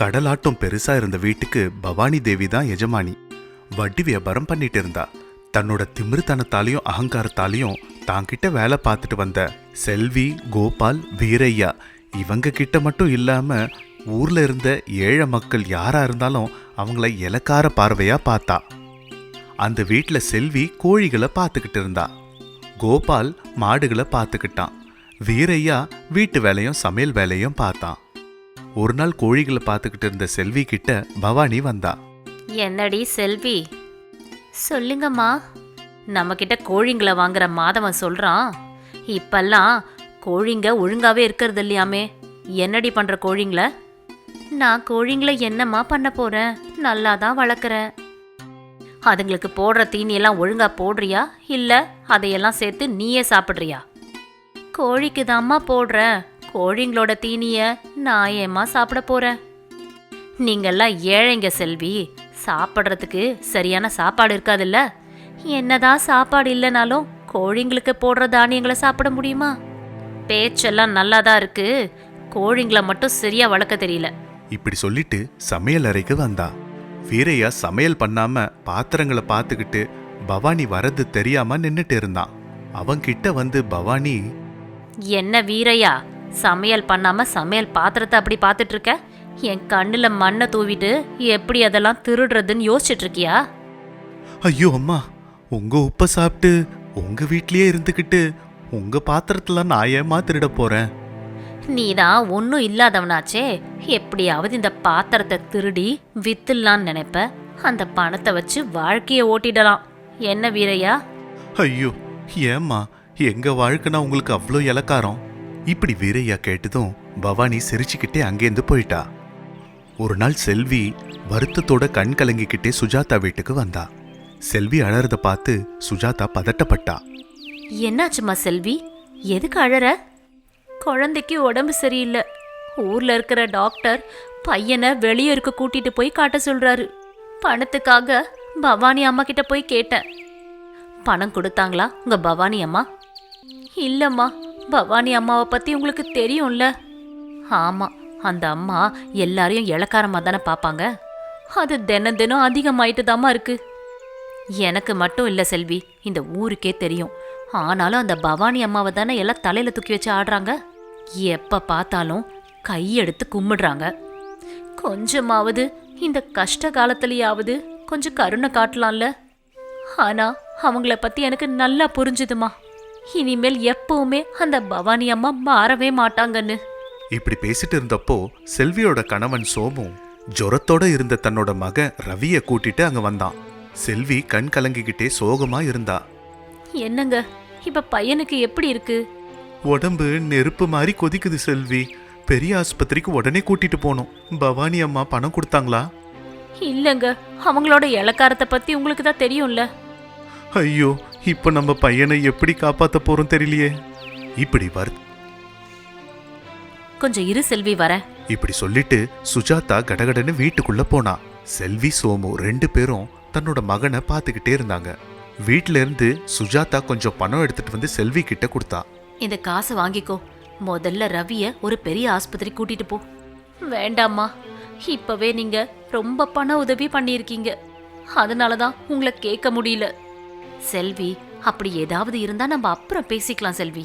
கடலாட்டம் பெருசா இருந்த வீட்டுக்கு பவானி தேவி தான் எஜமானி. வட்டி வியாபாரம் பண்ணிட்டு இருந்தா. தன்னோட திமிருத்தனத்தாலையும் அகங்காரத்தாலையும் தாங்கிட்ட வேலை பார்த்துட்டு வந்த செல்வி, கோபால், வீரையா இவங்க கிட்ட மட்டும் இல்லாம ஊர்ல இருந்த ஏழை மக்கள் யாரா இருந்தாலும் அவங்கள இலக்கார பார்வையா பார்த்தா. அந்த வீட்டுல செல்வி கோழிகளை பார்த்துக்கிட்டு இருந்தா. கோபால் மாடுகளை பார்த்துக்கிட்டான். வீரையா வீட்டு வேலையும் சமையல் வேலையும் பார்த்தான். ஒரு நாள் கோழிகளை பார்த்துக்கிட்டு இருந்த செல்வி கிட்ட பவானி வந்தா. என்னடி செல்வி? சொல்லுங்கம்மா. நம்ம கிட்ட கோழிங்களை வாங்குற மாதவன் சொல்றான், இப்பெல்லாம் கோழிங்க ஒழுங்காவே இருக்கிறது இல்லையாமே. என்னடி பண்ற கோழிங்கள? நான் கோழிங்களை என்னம்மா பண்ண போறேன், நல்லா தான் வளர்க்குறேன். அதுங்களுக்கு போடுற தீனியெல்லாம் ஒழுங்கா போடுறியா, இல்ல அதையெல்லாம் சேர்த்து நீயே சாப்பிட்றியா? கோழிக்கு தாம்மா போடுறேன். கோழிங்களோட தீனிய நான் ஏம்மா சாப்பிட போறேன்? நீங்கெல்லாம் ஏழைங்க செல்வி, சாப்பிட்றதுக்கு சரியான சாப்பாடு இருக்காதுல்ல. என்னதான் சாப்பாடு இல்லைனாலும் கோழிங்களுக்கு போடுற தானியங்களை சாப்பிட முடியுமா? பேச்செல்லாம் நல்லா தான் இருக்கு, கோழிங்களை மட்டும் சரியா வளர்க்க தெரியல. இப்படி சொல்லிட்டு சமையல் அறைக்கு வந்தா. வீரையா சமையல் பண்ணாம பாத்திரங்களை பார்த்துக்கிட்டு பவானி வரது தெரியாம நின்னுட்டு இருந்தான். அவன்கிட்ட வந்து பவானி, என்ன வீரையா, சமையல் பண்ணாம சமையல் பாத்திரத்தை அப்படி பார்த்துட்டு இருக்க? என் கண்ணுல மண்ணை தூவிட்டு எப்படி அதெல்லாம் திருடுறதுன்னு யோசிச்சுட்டு இருக்கியா? ஐயோ அம்மா, உங்க உப்பை சாப்பிட்டு உங்க வீட்லயே இருந்துக்கிட்டு உங்க பாத்திரத்துல நான் ஏமா திருட போறேன்? நீதான் ஒன்னும் இல்லாதவனாச்சே, எப்படியாவது இந்த பாத்திரத்தை திருடி வித்துலான்னு நினைப்ப. அந்த பணத்தை வச்சு வாழ்க்கைய ஓட்டிடலாம். என்ன வீரையா? ஐயோ ஏம்மா, எங்க வாழ்க்கைனா உங்களுக்கு அவ்வளோ இலக்காரம்? இப்படி வீரையா கேட்டதும் பவானி சிரிச்சுக்கிட்டே அங்கேருந்து போயிட்டா. ஒரு நாள் செல்வி வருத்தத்தோட கண் கலங்கிக்கிட்டே சுஜாதா வீட்டுக்கு வந்தா. செல்வி அழறத பார்த்து சுஜாதா பதட்டப்பட்டா. என்னாச்சுமா செல்வி, எதுக்கு அழற? குழந்தைக்கு உடம்பு சரியில்லை. ஊர்ல இருக்கிற டாக்டர் பையனை வெளியே இருக்க கூட்டிட்டு போய் காட்ட சொல்றாரு. பணத்துக்காக பவானி அம்மா கிட்ட போய் கேட்டேன். பணம் கொடுத்தாங்களா உங்க பவானி அம்மா? இல்லம்மா, பவானி அம்மாவை பத்தி உங்களுக்கு தெரியும்ல. ஆமா, அந்த அம்மா எல்லாரையும் இளக்காரமா தானே பார்ப்பாங்க. அது தினம் தினம் அதிகமாயிட்டு தாமா இருக்கு. எனக்கு மட்டும் இல்ல செல்வி, இந்த ஊருக்கே தெரியும். ஆனாலும் அந்த பவானி அம்மாவை தானே எல்லாம் தலையில தூக்கி வச்சு ஆடுறாங்க. எப்ப பார்த்தாலும் கையெடுத்து கும்பிடுறாங்க. கொஞ்சமாவது இந்த கஷ்ட காலத்திலேயாவது கொஞ்சம் கருணை காட்டலாம்ல. ஆனா அவங்கள பத்தி எனக்கு நல்லா புரிஞ்சுதுமா. இனிமேல் எப்பவுமே அந்த பவானி அம்மா மாறவே மாட்டாங்கன்னு. இப்படி பேசிட்டு இருந்தப்போ செல்வியோட கணவன் சோமு ஜொரத்தோட இருந்த தன்னோட மகன் ரவிய கூட்டிட்டு அங்க வந்தான். செல்வி கண் கலங்கிக்கிட்டே சோகமா இருந்தா. என்னங்க, இப்ப பையனுக்கு எப்படி இருக்கு? உடம்பு நெருப்பு மாதிரி கொதிக்குது செல்வி. பெரிய ஆஸ்பத்திரிக்கு உடனே கூட்டிட்டு போனோம். பவானி அம்மா பணம் கொடுத்தாங்களா? இல்லங்க, அவங்களோட இளக்காரத்தை பத்தி உங்களுக்கு தான் தெரியும்ல. ஐயோ, இப்ப நம்ம பையனை எப்படி காப்பாத்த போறோம் தெரியலையே. இப்படி கொஞ்சம் இரு செல்வி, வர. இப்படி சொல்லிட்டு சுஜாதா கடகடன்னு வீட்டுக்குள்ள போனா. செல்வி, சோமு ரெண்டு பேரும் தன்னோட மகனை பார்த்துக்கிட்டே இருந்தாங்க. வீட்டுல இருந்து சுஜாதா கொஞ்சம் பணம் எடுத்துட்டு வந்து செல்வி கிட்ட கொடுத்தா. இந்த காசை வாங்கிக்கோ. முதல்ல ரவிய ஒரு பெரிய ஆஸ்பத்திரி கூட்டிட்டு போ. வேண்டாம்மா, இப்பவே நீங்க ரொம்ப பண உதவி பண்ணியிருக்கீங்க. அதனாலதான் உங்களை கேட்க முடியல. செல்வி, அப்படி ஏதாவது இருந்தா நம்ம அப்புறம் பேசிக்கலாம் செல்வி.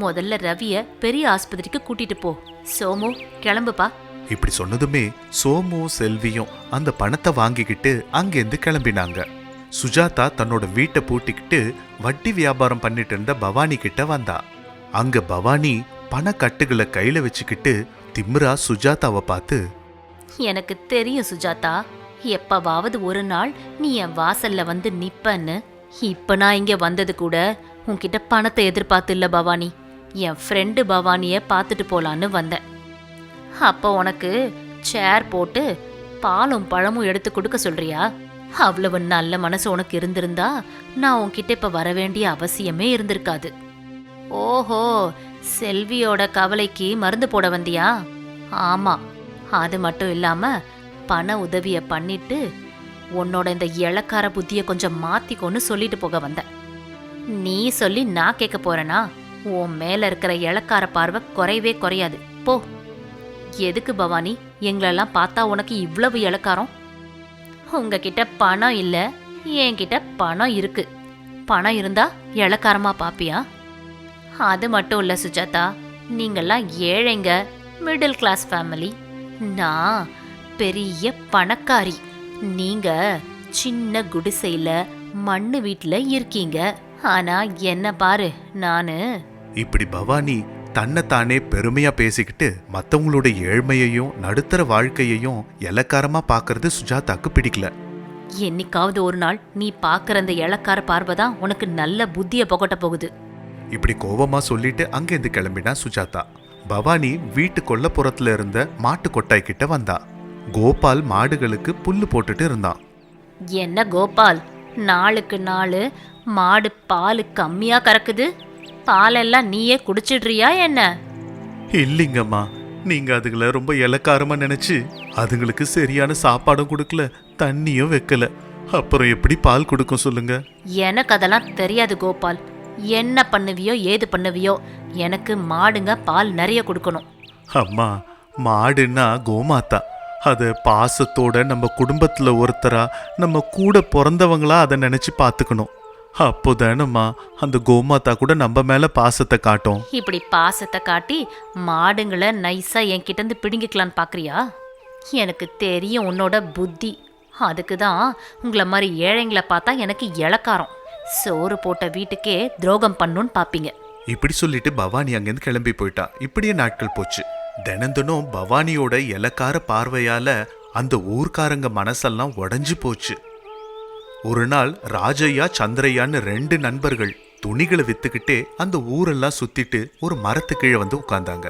முதல்ல ரவிய பெரிய ஆஸ்பத்திரிக்கு கூட்டிட்டு போ. சோமு, கிளம்புப்பா. இப்படி சொன்னதுமே சோமு செல்வியும் அந்த பணத்தை வாங்கிக்கிட்டு அங்கேருந்து கிளம்பினாங்க. சுஜாதா தன்னோட வீட்டை பூட்டிக்கிட்டு வட்டி வியாபாரம் பண்ணிட்டு இருந்த பவானி கிட்ட வந்தா. அங்க பவானி பணக்கட்டுகளை கையில வச்சுக்கிட்டு திமிரா சுஜாதாவை பார்த்து, எனக்கு தெரியும் சுஜாதா, எப்பவாவது ஒரு நாள் நீ என் வாசல்ல வந்து நிப்பன்னு. இப்ப நான் இங்க வந்தது கூட உன்கிட்ட பணத்தை எதிர்பார்த்து இல்ல பவானி, என் ஃப்ரெண்டு பவானிய பார்த்துட்டு போலான்னு வந்தேன். அப்போ உனக்கு சேர் போட்டு பாலும் பழமும் எடுத்து கொடுக்க சொல்றியா? அவ்வளவு நல்ல மனசு உனக்கு இருந்திருந்தா நான் உன்கிட்ட இப்ப வர வேண்டிய அவசியமே இருந்திருக்காது. ஓஹோ, செல்வியோட கவலைக்கு மருந்து போட வந்தியா? ஆமா, அது மட்டும் இல்லாம பண உதவிய பண்ணிட்டு உன்னோட இந்த இளக்கார புத்திய கொஞ்சம் மாத்திக்கொன்னு சொல்லிட்டு போக வந்த. நீ சொல்லி நான் கேட்க போறேனா? உன் மேல இருக்கிற இளக்கார பார்வை குறையவே குறையாது. போ. எதுக்கு பவானி எங்களெல்லாம் பார்த்தா உனக்கு இவ்வளவு இளக்காரம்? உங்ககிட்ட பணம் இல்ல, என்கிட்ட பணம் இருக்கு. பணம் இருந்தா இளக்காரமா பாப்பியா? அது மட்டும் இல்ல சுஜாதா, நீங்கெல்லாம் ஏழைங்க, மிடில் கிளாஸ் ஃபேமிலி. நான் பெரிய பணக்காரி. நீங்க சின்ன குடிசையில மண்ணு வீட்டுல இருக்கீங்க. ஆனா என்ன பாரு, நானு. இப்படி பவானி தன்னைத்தானே பெருமையா பேசிக்கிட்டு மத்தவங்களோட ஏழ்மையையும் நடுத்தர வாழ்க்கையையும் இலக்காரமா பாக்குறது சுஜாதாக்கு பிடிக்கல. என்னைக்காவது ஒரு நாள் நீ பாக்குற அந்த இளக்கார பார்வைதான் உனக்கு நல்ல புத்திய புகட்ட போகுது. இப்படி கோவமா சொல்லிட்டு அங்கிருந்து கிளம்பினா சுஜாதா. பவானி வீட்டு கொல்லப்புறத்துல இருந்த மாட்டு கொட்டாய் கிட்ட வந்தா. கோபால் மாடுகளுக்கு புல்லு போட்டுட்டு இருந்தான். என்ன கோபால், நாளுக்கு நாள் மாடு பால் கம்மியா கறக்குது. பாலெல்லாம் நீயே குடிச்சிடுறியா என்ன? இல்லைங்கம்மா, நீங்க அதுகளை ரொம்ப இலக்காரமா நினைச்சு அதுங்களுக்கு சரியான சாப்பாடும் கொடுக்கல, தண்ணியும் வைக்கல. அப்புறம் எப்படி பால் கொடுக்கும் சொல்லுங்க? எனக்கு அதெல்லாம் தெரியாது கோபால். என்ன பண்ணுவியோ ஏது பண்ணுவியோ, எனக்கு மாடுங்க பால் நிறைய கொடுக்கணும். அம்மா, மாடுன்னா கோமாத்தா. அத பாசத்தோட நம்ம குடும்பத்துல ஒருத்தரா, நம்ம கூட பிறந்தவங்களா அதை நினைச்சு பாத்துக்கணும். அப்போதானம்மா அந்த கோமாத்தா கூட நம்ம மேல பாசத்தை காட்டும். இப்படி பாசத்தை காட்டி மாடுங்களை நைஸா என்கிட்ட இருந்து பிடுங்கிக்கலான்னு பாக்குறியா? எனக்கு தெரியும் உன்னோட புத்தி. அதுக்கு தான் உங்களை மாதிரி ஏழைங்களை பார்த்தா எனக்கு இளக்காரம். சோறு போட்ட வீட்டுக்கே துரோகம் பண்ணுன்னு பாப்பீங்க. இப்படி சொல்லிட்டு பவானி அங்கிருந்து கிளம்பி போயிட்டா. இப்படியே நாட்கள் போச்சு. தினந்தனும் பவானியோட இலக்கார பார்வையால அந்த ஊர்க்காரங்க மனசெல்லாம் உடைஞ்சு போச்சு. ஒரு நாள் ராஜையா சந்திரையான்னு 2 நண்பர்கள் துணிகளை வித்துக்கிட்டே அந்த ஊரெல்லாம் சுத்திட்டு ஒரு மரத்து கீழே வந்து உட்கார்ந்தாங்க.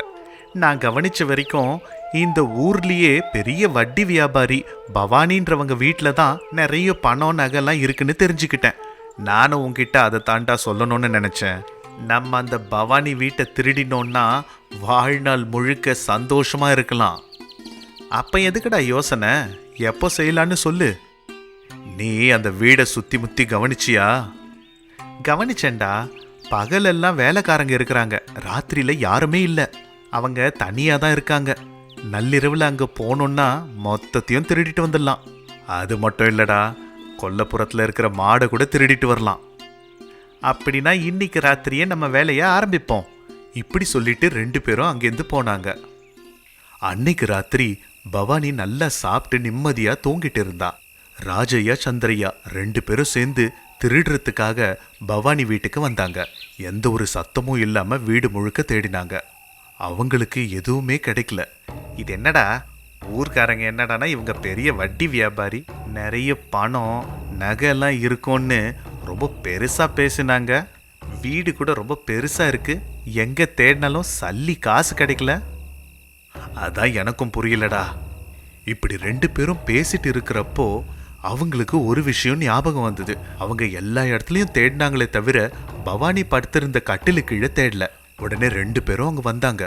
நான் கவனிச்ச வரைக்கும் இந்த ஊர்லயே பெரிய வட்டி வியாபாரி பவானின்றவங்க வீட்டில தான் நிறைய பணம் நகைலாம் இருக்குன்னு தெரிஞ்சுக்கிட்டேன். நானும் உங்ககிட்ட அதை தாண்டா சொல்லணும்னு நினைச்சேன். நம்ம அந்த பவானி வீட்டை திருடினோன்னா வாழ்நாள் முழுக்க சந்தோஷமா இருக்கலாம். அப்ப எதுக்குடா யோசனை? எப்போ செய்யலான்னு சொல்லு. நீ அந்த வீடை சுத்தி முத்தி கவனிச்சியா? கவனிச்சேன்டா. பகலெல்லாம் வேலைக்காரங்க இருக்கிறாங்க, ராத்திரியில யாருமே இல்ல. அவங்க தனியா தான் இருக்காங்க. நள்ளிரவுல அங்க போனோம்னா மொத்தத்தையும் திருடிட்டு வந்துடலாம். அது மட்டும் இல்லடா, கொல்லப்புறத்துல இருக்கிற மாடை கூட திருடிட்டு வரலாம். அப்படின்னா இன்னைக்கு ராத்திரியே நம்ம வேலையை ஆரம்பிப்போம். இப்படி சொல்லிட்டு 2 பேரும் அங்கேருந்து போனாங்க. அன்னைக்கு ராத்திரி பவானி நல்லா சாப்பிட்டு நிம்மதியா தூங்கிட்டு இருந்தா. ராஜையா சந்திரையா 2 பேரும் சேர்ந்து திருடுறதுக்காக பவானி வீட்டுக்கு வந்தாங்க. எந்த ஒரு சத்தமும் இல்லாம வீடு முழுக்க தேடினாங்க. அவங்களுக்கு எதுவுமே கிடைக்கல. இது என்னடா, ஊர்க்காரங்க என்னடானா இவங்க பெரிய வட்டி வியாபாரி, நிறைய பணம் நகைலாம் இருக்கும்னு ரொம்ப பெருசா பேசினாங்க. வீடு கூட ரொம்ப பெருசா இருக்கு, எங்க தேடினாலும் சல்லி காசு கிடைக்கல. அதான் எனக்கும் புரியலடா. இப்படி 2 பேரும் பேசிட்டு இருக்கிறப்போ அவங்களுக்கு ஒரு விஷயம் ஞாபகம் வந்தது. அவங்க எல்லா இடத்துலயும் தேடினாங்களே தவிர பவானி படுத்திருந்த கட்டிலு கீழே தேடல. உடனே 2 பேரும் அங்க வந்தாங்க.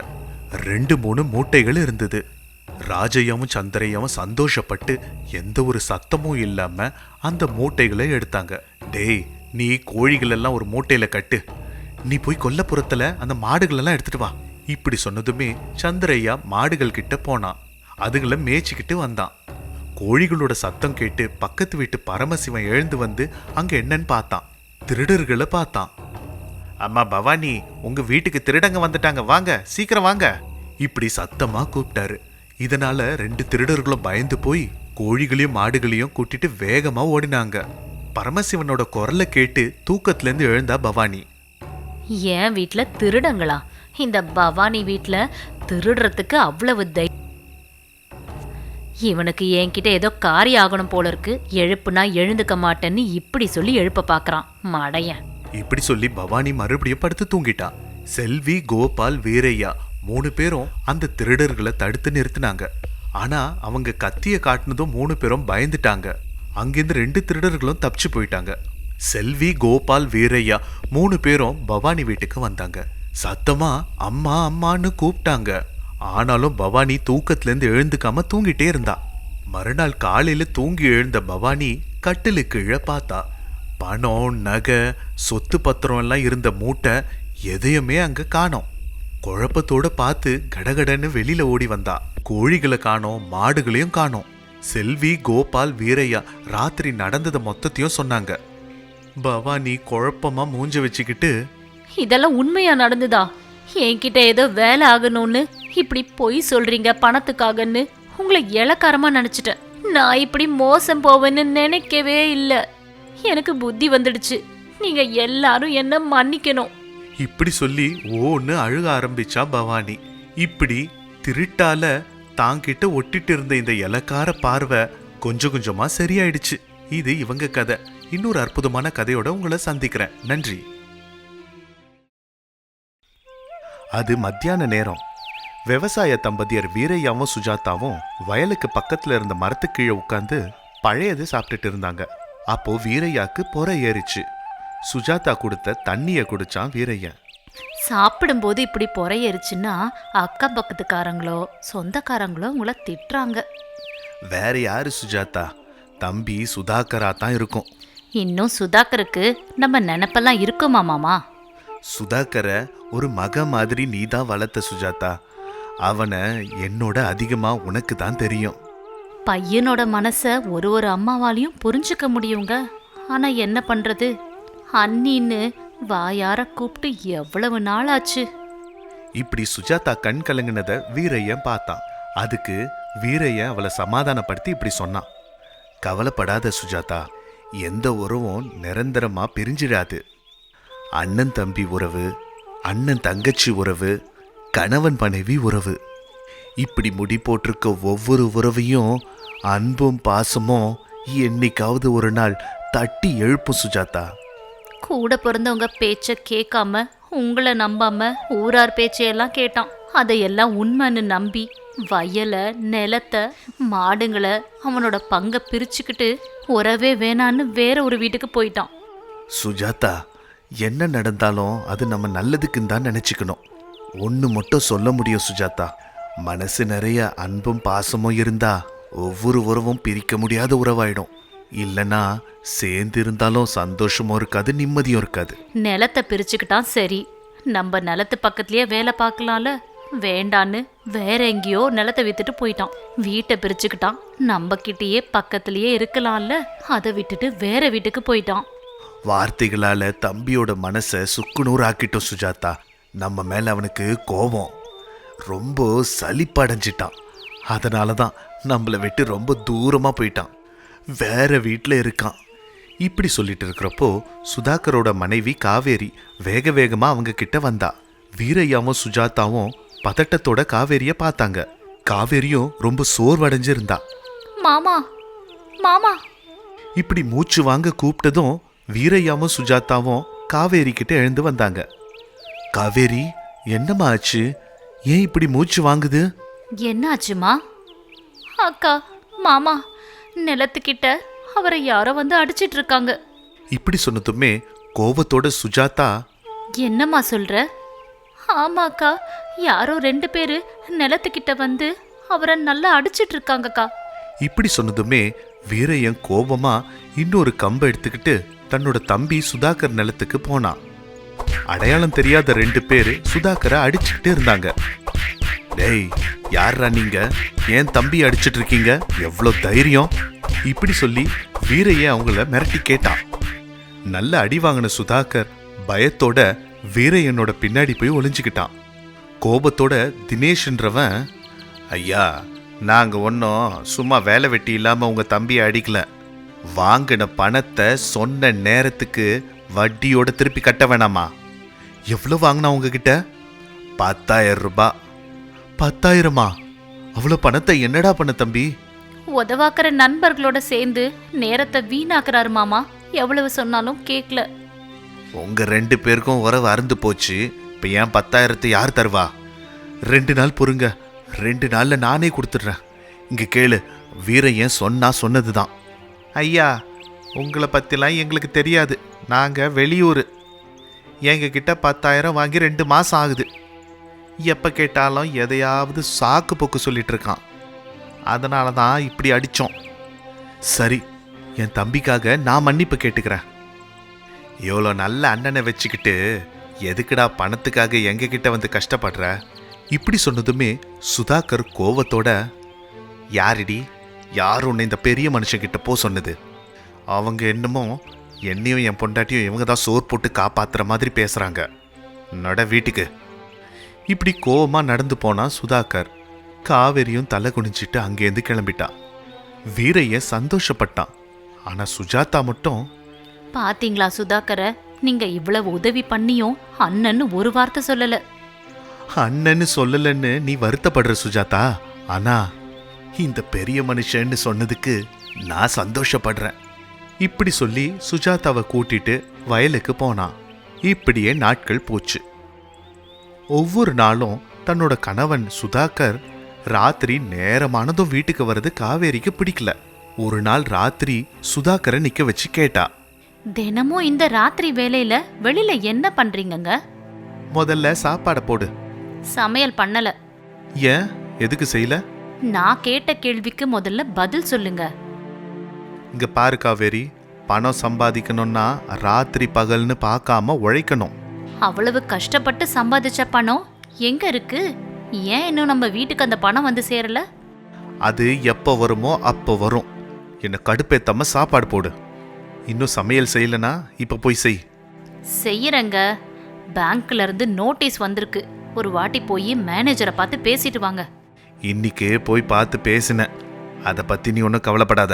2-3 மூட்டைகள் இருந்தது. ராஜையாவும் சந்திரையாவும் சந்தோஷப்பட்டு எந்த ஒரு சத்தமும் இல்லாம அந்த மூட்டைகளை எடுத்தாங்க. டேய், நீ கோழிகள் எல்லாம் ஒரு மூட்டையில கட்டு, நீ போய் கொல்லப்புறத்துல அந்த மாடுகள் எல்லாம் எடுத்துட்டு வா. இப்படி சொன்னதுமே சந்திரையா மாடுகள் கிட்ட போனான். அதுகளை மேய்ச்சிக்கிட்டு வந்தான். கோழிகளோட சத்தம் கேட்டு பக்கத்து வீட்டு பரமசிவன் எழுந்து வந்து அங்க என்னன்னு பார்த்தான். திருடர்களை பார்த்தான். அம்மா பவானி, உங்க வீட்டுக்கு திருடங்க வந்துட்டாங்க, வாங்க சீக்கிரம் வாங்க. இப்படி சத்தமா கூப்பிட்டாரு. இதனால 2 திருடர்களும் பயந்து போய் கோழிகளையும் மாடுகளையும் கூட்டிட்டு வேகமா ஓடினாங்க. பரமசிவனோட குரலை கேட்டு தூக்கத்துல இருந்து எழுந்தா பவானி. என் வீட்டுல திருடங்களா? இந்த பவானி வீட்டுல திருடுறதுக்கு அவ்வளவு இவனுக்கு என்கிட்ட ஏதோ காரியம் ஆகணும் போல இருக்கு. எழுப்புனா எழுந்துக்க மாட்டேன்னு இப்படி சொல்லி எழுப்ப பாக்குறான் மடையன். இப்படி சொல்லி பவானி மறுபடியும் படுத்து தூங்கிட்டா. செல்வி, கோபால், வீரையா 3 பேரும் அந்த திருடர்களை தடுத்து நிறுத்தினாங்க. ஆனா அவங்க கத்திய காட்டினதும் 3 பேரும் பயந்துட்டாங்க. அங்கிருந்து 2 திருடர்களும் தப்பிச்சு போயிட்டாங்க. செல்வி, கோபால், வீரையா 3 பேரும் பவானி வீட்டுக்கு வந்தாங்க. சத்தமா அம்மா அம்மான்னு கூப்பிட்டாங்க. ஆனாலும் பவானி தூக்கத்துல இருந்து எழுந்துக்காம தூங்கிட்டே இருந்தா. மறுநாள் காலையில தூங்கி எழுந்த பவானி கட்டிலு கீழே பார்த்தா. பணம், நகை, சொத்து பத்திரம் எல்லாம் இருந்த மூட்டை எதையுமே அங்க காணோம். குழப்பத்தோட பார்த்து கடகடன்னு வெளியில ஓடி வந்தா. கோழிகளை காணோம், மாடுகளையும் காணோம். செல்வி, கோபால், வீரையா ராத்திரி நடந்ததை மொத்தத்தையும் சொன்னாங்க. பவானி குழப்பமா மூஞ்ச வச்சுக்கிட்டு, இதெல்லாம் உண்மையா நடந்துதா? என்கிட்ட ஏதோ வேலை ஆகணும்னு இப்படி பொய் சொல்றீங்க பணத்துக்காகன்னு. உங்களை இளக்காரமா நினைச்சிட்டேன். நான் இப்படி மோசம் போவேன்னு நினைக்கவே இல்லை. எனக்கு புத்தி வந்துடுச்சு. நீங்க எல்லாரும் என்ன மன்னிக்கணும். இப்படி சொல்லி ஓன்னு அழுக ஆரம்பிச்சா பவானி. இப்படி திருட்டால தாங்கிட்ட ஒட்டிட்டு இருந்த இந்த இலக்கார பார்வை கொஞ்சம் கொஞ்சமா சரியாயிடுச்சு. இது இவங்க கதை. இன்னொரு அற்புதமான கதையோட உங்களை சந்திக்கிறேன். நன்றி. அது மத்தியான நேரம். விவசாய தம்பதியர் வீரையாவும் சுஜாதாவும் வயலுக்கு பக்கத்துல இருந்த மரத்துக்கு கீழே உட்கார்ந்து பழையது சாப்பிட்டுட்டு இருந்தாங்க. அப்போ வீரையாக்கு பொறை ஏறிச்சு. சுஜாதா கொடுத்த தண்ணிய குடிச்சான் வீரையன். சாப்பிடும்போது இப்படி பொறையரிச்சுன்னா அக்கம் பக்கத்துக்காரங்களோ சொந்தக்காரங்களோ உங்களை திட்டுறாங்க. வேற யாரு சுஜாதா? தம்பி சுதாகரா தான் இருக்கும். இன்னும் சுதாகருக்கு நம்ம நினப்பெல்லாம் இருக்குமா மாமா? சுதாகரை ஒரு மக மாதிரி நீ தான் வளர்த்த சுஜாதா. அவனை என்னோட அதிகமா உனக்கு தான் தெரியும். பையனோட மனச ஒரு அம்மாவாலையும் புரிஞ்சுக்க முடியுங்க. ஆனா என்ன பண்றது, அண்ணின்னு வாயார கூப்பிட்டு எவ்வளவு நாள் ஆச்சு. இப்படி சுஜாதா கண் கலங்கினத வீரையன் பார்த்தான். அதுக்கு வீரையன் அவளை சமாதானப்படுத்தி இப்படி சொன்னான். கவலைப்படாத சுஜாதா, எந்த உறவும் நிரந்தரமா பிரிஞ்சிடாது. அண்ணன் தம்பி உறவு, அண்ணன் தங்கச்சி உறவு, கணவன் மனைவி உறவு, இப்படி முடி போட்டிருக்க ஒவ்வொரு உறவையும் அன்பும் பாசமும் என்னைக்காவது ஒரு நாள் தட்டி எழுப்பும் சுஜாதா. கூட பிறந்தவங்க பேச்ச கேட்காம உங்களை நம்பாம ஊரார் பேச்சையெல்லாம் கேட்டான். அதையெல்லாம் உண்மைன்னு நம்பி வயலை, நிலத்தை, மாடுங்களை, அவனோட பங்கை பிரிச்சுக்கிட்டு உறவே வேணான்னு வேற ஒரு வீட்டுக்கு போயிட்டான். சுஜாதா, என்ன நடந்தாலும் அது நம்ம நல்லதுக்குன்னு தான் நினைச்சுக்கணும். ஒன்று மட்டும் சொல்ல முடியும் சுஜாதா, மனசு நிறைய அன்பும் பாசமும் இருந்தா ஒவ்வொரு உறவும் பிரிக்க முடியாத உறவாயிடும். இல்லைன்னா சேர்ந்து இருந்தாலும் சந்தோஷமும் இருக்காது, நிம்மதியும் இருக்காது. நிலத்தை பிரிச்சுக்கிட்டான் சரி, நம்ம நிலத்து பக்கத்துலயே வேலை பார்க்கலாம்ல. வேண்டான்னு வேற எங்கேயோ நிலத்தை வித்துட்டு போயிட்டான். வீட்டை பிரிச்சுக்கிட்டான். நம்ம கிட்டேயே பக்கத்துலயே இருக்கலாம்ல, அதை விட்டுட்டு வேற வீட்டுக்கு போயிட்டான். வார்த்தைகளால தம்பியோட மனசை சுக்குநூறு ஆக்கிட்டோம் சுஜாதா. நம்ம மேல அவனுக்கு கோபம், ரொம்ப சலிப்படைஞ்சிட்டான். அதனால தான் நம்மளை விட்டு ரொம்ப தூரமா போயிட்டான், வேற வீட்டில் இருக்கான். இப்படி சொல்லிட்டு இருக்கிறப்போ சுதாகரோட மனைவி காவேரி வேக வேகமா அவங்க கிட்ட வந்தா. வீரையாவும் சுஜாதாவும் பதட்டத்தோட காவேரிய பார்த்தாங்க. காவேரியும் ரொம்ப சோர்வடைஞ்சிருந்தா. மாமா மாமா இப்படி மூச்சு வாங்க கூப்பிட்டதும் வீரையாவும் சுஜாதாவும் காவேரி கிட்ட எழுந்து வந்தாங்க. காவேரி, என்னம்மா ஆச்சு? ஏன் இப்படி மூச்சு வாங்குது? என்னாச்சுமா? அக்கா, மாமா, நிலத்துக்கிட்ட அவரை யாரோ வந்து அடிச்சிட்டு இருக்காங்க. இப்படி சொன்னதுமே கோபத்தோட சுஜாதா, என்னம்மா சொல்ற? ஆமாக்கா, யாரோ 2 பேரு நிலத்துக்கிட்ட வந்து அவரை நல்லா அடிச்சிட்டு இருக்காங்கக்கா. இப்படி சொன்னதுமே வீரையன் கோபமா இன்னொரு கம்பை எடுத்துக்கிட்டு தன்னோட தம்பி சுதாகர் நிலத்துக்கு போனான். அடையாளம் தெரியாத 2 பேரு சுதாகரை அடிச்சுக்கிட்டு இருந்தாங்க. டேய், யாரா நீங்க? ஏன் தம்பி அடிச்சிட்டு இருக்கீங்க? எவ்வளோ தைரியம்? இப்படி சொல்லி வீரையன் அவங்கள மிரட்டி கேட்டான். நல்ல அடி வாங்கின சுதாகர் பயத்தோட வீரையனோட பின்னாடி போய் ஒளிஞ்சுக்கிட்டான். கோபத்தோட தினேஷ்ன்றவன், ஐயா, நாங்க ஒன்றும் சும்மா வேலை வெட்டி இல்லாம உங்க தம்பியை அடிக்கல. வாங்கின பணத்தை சொன்ன நேரத்துக்கு வட்டியோட திருப்பி கட்ட வேணாமா? எவ்வளவு வாங்கினா உங்ககிட்ட? 10,000 ரூபாய். 10,000மா? அவ்வளோ பணத்தை என்னடா பண்ண தம்பி? உதவாக்குற நண்பர்களோட சேர்ந்து நேரத்தை வீணாக்குறாரு மாமா. எவ்வளவு சொன்னாலும் கேட்கல. உங்க 2 பேருக்கும் உறவு அருந்து போச்சு. இப்ப ஏன் 10,000 யார் தருவா? 2 நாள் பொறுங்க, 2 நாள்ல நானே கொடுத்துட்றேன். இங்க கேளு, வீரையன் சொன்னதுதான். ஐயா, உங்களை பத்திலாம் எங்களுக்கு தெரியாது. நாங்க வெளியூர். எங்க கிட்ட 10,000 வாங்கி 2 மாசம் ஆகுது. எப்ப கேட்டாலும் எதையாவது சாக்கு போக்கு சொல்லிட்டு இருக்கான். அதனால தான் இப்படி அடிச்சோம். சரி, என் தம்பிக்காக நான் மன்னிப்பு கேட்டுக்கிறேன். எவ்வளோ நல்ல அண்ணனை வச்சுக்கிட்டு எதுக்குடா பணத்துக்காக எங்க கிட்ட வந்து கஷ்டப்படுற? இப்படி சொன்னதுமே சுதாகர் கோவத்தோட, யாரிடி, யார் உன்னை இந்த பெரிய மனுஷங்கிட்ட போ சொன்னது? அவங்க என்னமோ என்னையும் என் பொண்டாட்டியும் இவங்க தான் சோறு போட்டு காப்பாத்துற மாதிரி பேசுறாங்க. நட வீட்டுக்கு. இப்படி கோவமா நடந்து போனா சுதாகர். காவேரியும் தலை குனிஞ்சிட்டு அங்கேருந்து கிளம்பிட்டான். வீரைய சந்தோஷப்பட்டான். ஆனா சுஜாதா மட்டும், பாத்தீங்களா சுதாகர, நீங்க இவ்வளவு உதவி பண்ணியும் அண்ணன்னு ஒரு வார்த்தை சொல்லல. அண்ணன்னு சொல்லலன்னு நீ வருத்தப்படுற சுஜாதா, ஆனா இந்த பெரிய மனுஷன்னு சொன்னதுக்கு நான் சந்தோஷப்படுறேன். இப்படி சொல்லி சுஜாதாவை கூட்டிட்டு வயலுக்கு போனான். இப்படியே நாட்கள் போச்சு. ஒவ்வொரு நாளும் தன்னோட கணவன் சுதாகர் ராத்திரி நேரமானதும் வீட்டுக்கு வர்றது காவேரிக்கு பிடிக்கல. ஒரு நாள் ராத்திரி சுதாகரை நிக்க வச்சு கேட்டா, தினமும் இந்த ராத்திரி வேலையில வெளியில என்ன பண்றீங்கங்க? முதல்ல சாப்பாடை போடு. சமையல் பண்ணல. ஏன், எதுக்கு செய்யல? நான் கேட்ட கேள்விக்கு முதல்ல பதில் சொல்லுங்க. இங்க பாரு காவேரி, பணம் சம்பாதிக்கணும்னா ராத்திரி பகல்னு பார்க்காம உழைக்கணும். அவ்வளவு கஷ்டப்பட்டு சம்பாதிச்ச பணம் எங்க இருக்கு? ஏன் இன்னும் நம்ம வீட்டுக்கு அந்த பணம் வந்து சேரல? அது எப்போ வருமோ அப்போ வரும். என்ன கடுப்பேத்தாம சாப்பாடு போடு. இன்னும் சமையல் செய்யலனா இப்ப போய் செய். செய்யறங்க. பேங்க்ல இருந்து நோட்டீஸ் வந்திருக்கு. ஒரு வாட்டி போய் மேனேஜரை பார்த்து பேசிட்டு வாங்க. இன்னைக்கே போய் பார்த்து பேசினேன். அதை பத்தி நீ ஒன்றும் கவலைப்படாத.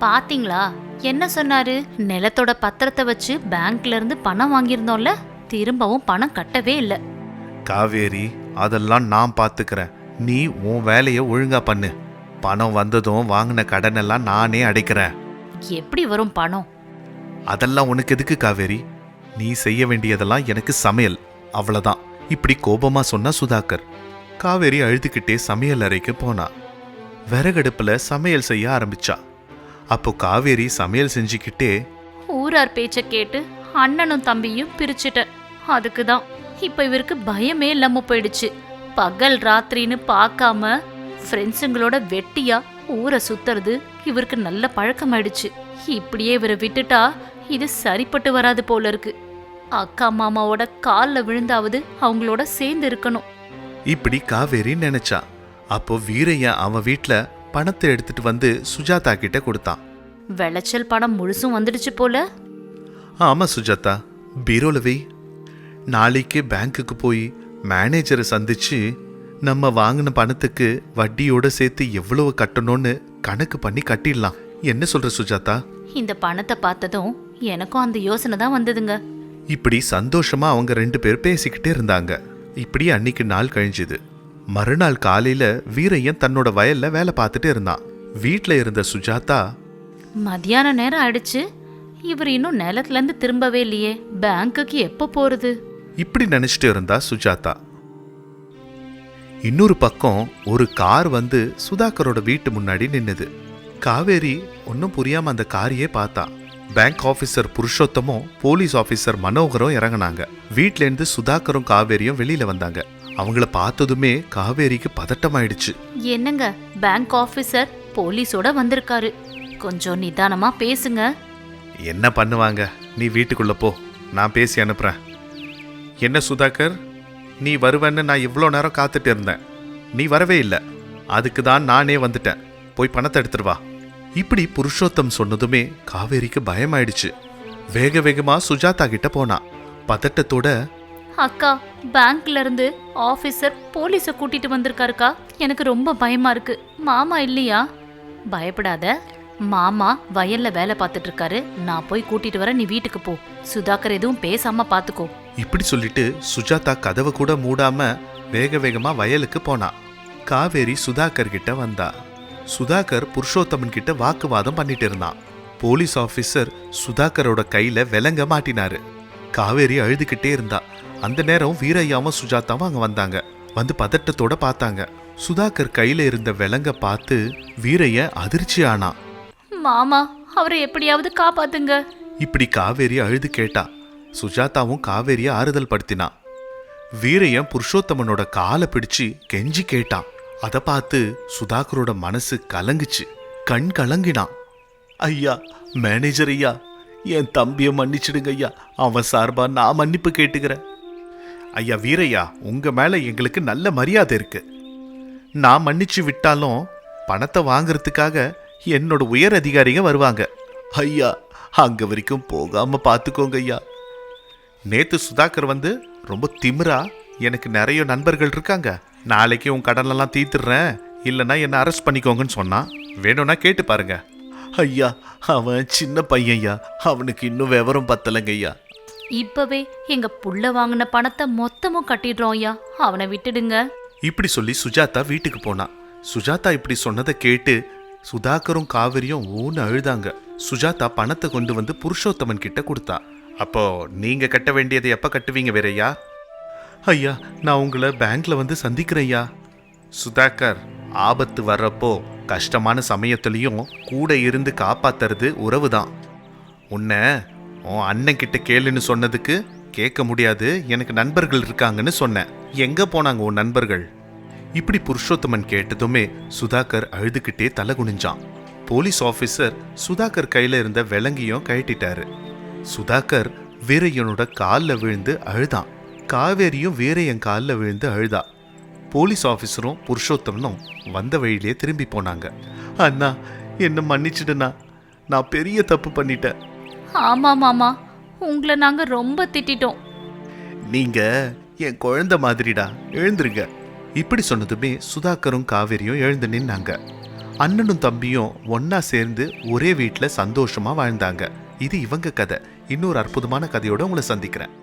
பாத்தீங்களா என்ன சொன்னாரு? நிலத்தோட பத்திரத்தை வச்சு பேங்க்ல இருந்து பணம் வாங்கியிருந்தோம்ல, திரும்பவும் பணம் கட்டவே இல்ல. காவேரி, அதெல்லாம் நான் பார்த்துக்கிறேன். நீ உன் வேலையை ஒழுங்கா பண்ணு. பணம் வந்ததும் வாங்கின கடனெல்லாம் நானே அடைக்கிறேன். எப்படி வரும் பணம்? அதெல்லாம் உனக்கு எதுக்கு காவேரி? நீ செய்ய வேண்டியதெல்லாம் எனக்கு சமையல், அவ்வளவுதான். இப்படி கோபமா சொன்னா சுதாகர். காவேரி அழுதுகிட்டே சமையல் அறைக்கு போனா. விறகடுப்புல சமையல் செய்ய ஆரம்பிச்சா. அப்போ காவேரி சமையல் செஞ்சுக்கிட்டே, ஊரார் பேச்ச கேட்டு அண்ணனும் தம்பியும் பிரிச்சுட்டேன். அதுக்குதான் இப்ப இவருக்கு பயமே இல்லாம போயிடுச்சு. பகல் ராத்திரின்னு பார்க்காம ஃப்ரெண்ட்ஸுங்களோட வெட்டியா ஊரை சுத்துறது இவருக்கு நல்ல பழக்கமாயிடுச்சு. இப்படியே இவரை விட்டுட்டா இது சரிப்பட்டு வராது போல இருக்கு. அக்கா மாமாவோட கால்ல விழுந்தாவது அவங்களோட சேர்ந்து இருக்கணும். இப்படி காவேரி நினைச்சா. அப்போ வீரையன் அவன் வீட்ல பணத்தை எடுத்துட்டு வந்து சுஜாதா கிட்ட கொடுத்தான். விளைச்சல் பணம் முழுசும் வந்துடுச்சு போல. ஆமா சுஜாதா, பீரோல வை. நாளைக்கு பேங்க்குக்கு போய் மேனேஜரை சந்திச்சு நம்ம வாங்கின பணத்துக்கு வட்டியோட சேர்த்து எவ்வளவு கட்டணும்னு கணக்கு பண்ணி கட்டிடலாம். என்ன சொல்ற சுஜாதா? இந்த பணத்தை பார்த்ததும் எனக்கும் அந்த யோசனை தான் வந்ததுங்க. இப்படி சந்தோஷமா அவங்க 2 பேர் பேசிக்கிட்டே இருந்தாங்க. இப்படி அன்னைக்கு நாள் கழிஞ்சுது. மறுநாள் காலையில வீரையன் தன்னோட வயல்ல வேலை பார்த்துட்டு இருந்தான். வீட்ல இருந்த சுஜாதா, மத்தியான நேரம் ஆயிடுச்சு, இவர் இன்னும் நிலத்துல இருந்து திரும்பவே இல்லையே, பேங்க்குக்கு எப்ப போறது? இப்படி நினைச்சிட்டு இருந்தா சுஜாதா. இன்னொரு பக்கம் ஒரு கார் வந்து சுதாகரோட வீட்டு முன்னாடி நின்னுது. காவேரி ஒன்னும் புரியாம அந்த காரையே பார்த்தா. பேங்க் ஆபீசர் புருஷோத்தமும் போலீஸ் ஆபீசர் மனோகரும் இறங்கினாங்க. வீட்ல இருந்து சுதாகரும் காவேரியும் வெளியில வந்தாங்க. அவங்கள பார்த்ததுமே காவேரிக்கு பதட்டமாயிடுச்சு. என்னங்க, பேங்க் ஆபீசர் போலீஸோட வந்திருக்காரு, கொஞ்சம் நிதானமா பேசுங்க. என்ன பண்ணுவாங்க, நீ வீட்டுக்குள்ள போ, நான் பேசி அனுப்புறேன். என்ன சுதாகர், நீ வருவேன்னு நான் இவ்வளோ நேரம் காத்துட்டு இருந்தேன். நீ வரவே இல்லை, அதுக்கு தான் நானே வந்துட்டேன். போய் பணத்தை எடுத்துட்டு வா. இப்படி புருஷோத்தம் சொன்னதுமே காவேரிக்கு பயமாயிடுச்சு. வேக வேகமா சுஜாதா கிட்ட போனா. பதட்டத்தோட, அக்கா, பேங்க்ல இருந்து ஆபீசர் போலீஸ கூட்டிட்டு வந்திருக்காருக்கா. எனக்கு ரொம்ப பயமா இருக்கு. மாமா இல்லையா? பயப்படாத, மாமா வயல்ல வேலை பார்த்துட்டு இருக்காரு. நான் போய் கூட்டிட்டு வர, நீ வீட்டுக்கு போ. சுதாகர் எதுவும் பேசாம பாத்துக்கோ. இப்படி சொல்லிட்டு சுஜாதா கதவை கூட மூடாம வேக வேகமா வயலுக்கு போனா. காவேரி சுதாகர் கிட்ட வந்தா. சுதாகர் புருஷோத்தமன் கிட்ட வாக்குவாதம் பண்ணிட்டு இருந்தான். போலீஸ் ஆபீசர் சுதாகரோட கையில விலங்க மாட்டினாரு. காவேரி அழுதுகிட்டே இருந்தா. அந்த நேரம் வீரையாவும் சுஜாதாவும் அங்க வந்தாங்க. வந்து பதட்டத்தோட பார்த்தாங்க. சுதாகர் கையில இருந்த விலங்க பார்த்து வீரைய அதிர்ச்சி ஆனா. மாமா, அவரை எப்படியாவது காப்பாத்துங்க. இப்படி காவேரி அழுது கேட்டா. சுஜாதாவும் காவேரிய ஆறுதல் படுத்தினா. வீரையன் புருஷோத்தமனோட காலை பிடிச்சு கெஞ்சி கேட்டான். அதை பார்த்து சுதாகரோட மனசு கலங்குச்சு. கண் கலங்கினான். ஐயா, மேனேஜர் ஐயா, என் தம்பியை மன்னிச்சிடுங்க ஐயா. அவன் சார்பா நான் மன்னிப்பு கேட்டுக்கிறேன். ஐயா வீரையா, உங்க மேல எங்களுக்கு நல்ல மரியாதை இருக்கு. நான் மன்னிச்சு விட்டாலும் பணத்தை வாங்குறதுக்காக என்னோட உயர் அதிகாரிங்க வருவாங்க. ஐயா, அங்க வரைக்கும் போகாம பாத்துக்கோங்க ஐயா. நேத்து சுதாகர் வந்து ரொம்ப திமிரா, எனக்கு நிறைய நண்பர்கள் இருக்காங்க, நாளைக்கு உன் கடனெல்லாம் தீர்த்துடுறேன், இல்லைன்னா என்ன அரெஸ்ட் பண்ணிக்கோங்கன்னு சொன்னான். வேணும்னா கேட்டு பாருங்க. ஐயா, அவன் சின்ன பையன்யா, அவனுக்கு இன்னும் விவரம் பத்தலைங்க ஐயா. இப்பவே எங்க புள்ள வாங்கின பணத்தை மொத்தமும் கட்டிடுறோம் ஐயா, அவனை விட்டுடுங்க. இப்படி சொல்லி சுஜாதா வீட்டுக்கு போனா. சுஜாதா இப்படி சொன்னதை கேட்டு சுதாகரும் காவேரியும் ஊன்னு அழுதாங்க. சுஜாதா பணத்தை கொண்டு வந்து புருஷோத்தமன் கிட்ட கொடுத்தா. அப்போ நீங்க கட்ட வேண்டியதை எப்ப கட்டுவீங்க வீரையா? ஐயா, நான் உங்களை பேங்க்ல வந்து சந்திக்கிறேன் ஐயா. சுதாகர், ஆபத்து வர்றப்போ கஷ்டமான சமயத்திலையும் கூட இருந்து காப்பாத்துறது உறவு தான். உன்னை உன் அண்ணன் கிட்ட கேளுன்னு சொன்னதுக்கு கேட்க முடியாது, எனக்கு நண்பர்கள் இருக்காங்கன்னு சொன்னேன். எங்க போனாங்க உன் நண்பர்கள்? இப்படி புருஷோத்தமன் கேட்டதுமே சுதாகர் அழுதுகிட்டே தலை குனிஞ்சான். போலீஸ் ஆபீசர் சுதாகர் கையில இருந்த விலங்கியும் கழட்டிட்டாரு. சுதாகர் வீரையனோட காலில் விழுந்து அழுதான். காவேரியும் வீரையன் காலில் விழுந்து அழுதா. போலீஸ் ஆபீசரும் புருஷோத்தமனும் வந்த வழியிலே திரும்பி போனாங்க. அண்ணா, என்ன மன்னிச்சிடுண்ணா, நான் பெரிய தப்பு பண்ணிட்டேன். ஆமா மாமா, உங்களை நாங்க ரொம்ப திட்டிட்டோம். நீங்க என் குழந்தை மாதிரிடா, எழுந்துருங்க. இப்படி சொன்னதுமே சுதாகரும் காவேரியும் எழுந்து நின்னாங்க. அண்ணனும் தம்பியும் ஒன்னா சேர்ந்து ஒரே வீட்டில் சந்தோஷமா வாழ்ந்தாங்க. இது இவங்க கதை. இன்னொரு அற்புதமான கதையோட உங்களை சந்திக்கிறேன்.